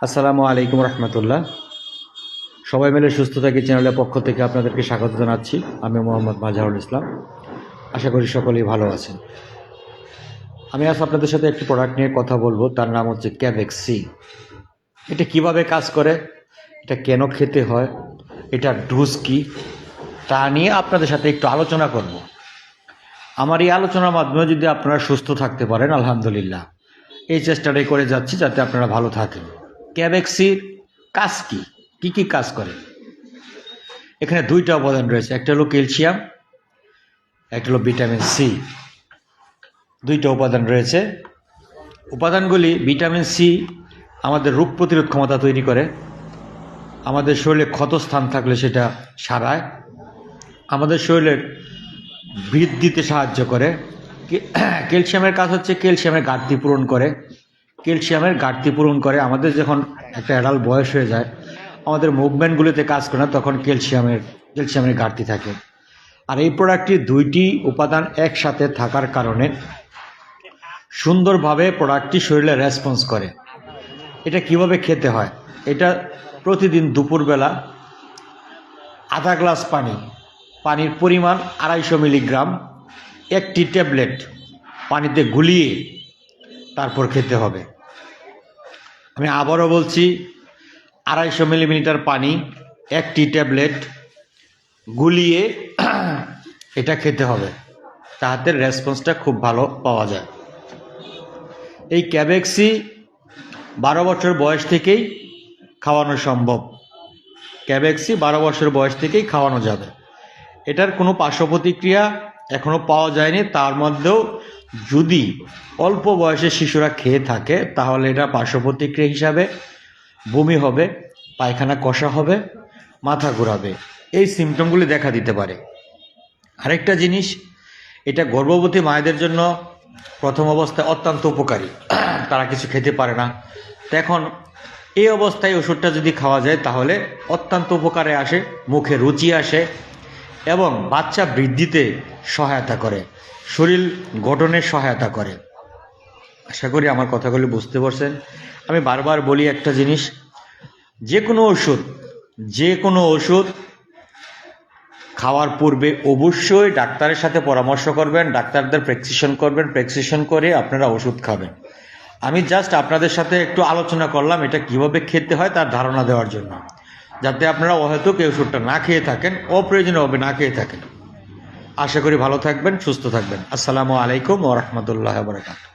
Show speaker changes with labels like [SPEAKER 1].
[SPEAKER 1] আসসালামু আলাইকুম রহমতুল্লাহ। সবাই মিলে সুস্থ থাকি চ্যানেলের পক্ষ থেকে আপনাদেরকে স্বাগত জানাচ্ছি। আমি মোহাম্মদ মাজহারুল ইসলাম। আশা করি সকলেই ভালো আছেন। আমি আজ আপনাদের সাথে একটি প্রোডাক্ট নিয়ে কথা বলবো, তার নাম হচ্ছে ক্যাবেক্সি। এটা কিভাবে কাজ করে, এটা কেন খেতে হয়, এটা ডোজ কি, তা নিয়ে আপনাদের সাথে একটু আলোচনা করব। আমার এই আলোচনার মাধ্যমে যদি আপনারা সুস্থ থাকতে পারেন আলহামদুলিল্লাহ, এই চেষ্টাটাই করে যাচ্ছি যাতে আপনারা ভালো থাকেন। ক্যাবেক্সির কাজ কি, কী কী কাজ করে? এখানে দুইটা উপাদান রয়েছে, একটা হলো ক্যালসিয়াম, একটা হলো ভিটামিন সি। দুইটা উপাদান রয়েছে। উপাদানগুলি, ভিটামিন সি আমাদের রোগ প্রতিরোধ ক্ষমতা তৈরি করে, আমাদের শরীরে ক্ষতস্থান থাকলে সেটা সারায়, আমাদের শরীরের বৃদ্ধিতে সাহায্য করে। ক্যালসিয়ামের কাজ হচ্ছে ক্যালসিয়ামের ঘাটতি পূরণ করে। ক্যালসিয়ামের ঘাটতি পূরণ করে আমাদের যখন একটা অ্যাডাল্ট বয়স হয়ে যায়, আমাদের মুভমেন্টগুলিতে কাজ করে না, তখন ক্যালসিয়ামের ঘাটতি থাকে। আর এই প্রোডাক্টটি দুইটি উপাদান একসাথে থাকার কারণে সুন্দরভাবে প্রোডাক্টটি শরীরে রেসপন্স করে। এটা কিভাবে খেতে হয়? এটা প্রতিদিন দুপুরবেলা আধা গ্লাস পানির পরিমাণ 250 মিলিগ্রাম, একটি ট্যাবলেট পানিতে গুলিয়ে তারপর খেতে হবে। আমি আবারও বলছি, 250 মিলিলিটার পানি, একটি ট্যাবলেট গুলিয়ে এটা খেতে হবে, তাহাতে রেসপন্সটা খুব ভালো পাওয়া যায়। এই ক্যাবেক্সি 12 বছর বয়স থেকেই খাওয়ানো সম্ভব। ক্যাবেক্সি 12 বছর বয়স থেকেই খাওয়ানো যাবে। এটার কোনো পার্শ্ব প্রতিক্রিয়া এখনও পাওয়া যায়নি। তার মধ্যেও যদি অল্প বয়সের শিশুরা খেয়ে থাকে তাহলে এটা পার্শ্ব প্রতিক্রিয়া হিসাবে বমি হবে, পায়খানা কষা হবে, মাথা ঘোরাবে, এই সিমটমগুলি দেখা দিতে পারে। আরেকটা জিনিস, এটা গর্ভবতী মায়েদের জন্য প্রথম অবস্থায় অত্যন্ত উপকারী। তারা কিছু খেতে পারে না, তো এখন এই অবস্থায় ওষুধটা যদি খাওয়া যায় তাহলে অত্যন্ত উপকারে আসে, মুখে রুচি আসে এবং বাচ্চা বৃদ্ধিতে সহায়তা করে, শরীর গঠনে সহায়তা করে। আশা করি আমার কথাগুলি বুঝতে পারছেন। আমি বারবার বলি একটা জিনিস, যে কোনো ওষুধ খাওয়ার পূর্বে অবশ্যই ডাক্তারের সাথে পরামর্শ করবেন, ডাক্তারদের প্রেসক্রিপশন করে আপনারা ওষুধ খাবেন। আমি জাস্ট আপনাদের সাথে একটু আলোচনা করলাম এটা কিভাবে খেতে হয় তার ধারণা দেওয়ার জন্য, যাতে আপনারা হয়তো এই ওষুধটা না খেয়ে থাকেন, অপ্রয়োজনীয়ভাবে না খেয়ে থাকেন। আশা করি ভালো থাকবেন, সুস্থ থাকবেন। আসসালামু আলাইকুম ওয়া রাহমাতুল্লাহি ওয়া বারাকাতুহু।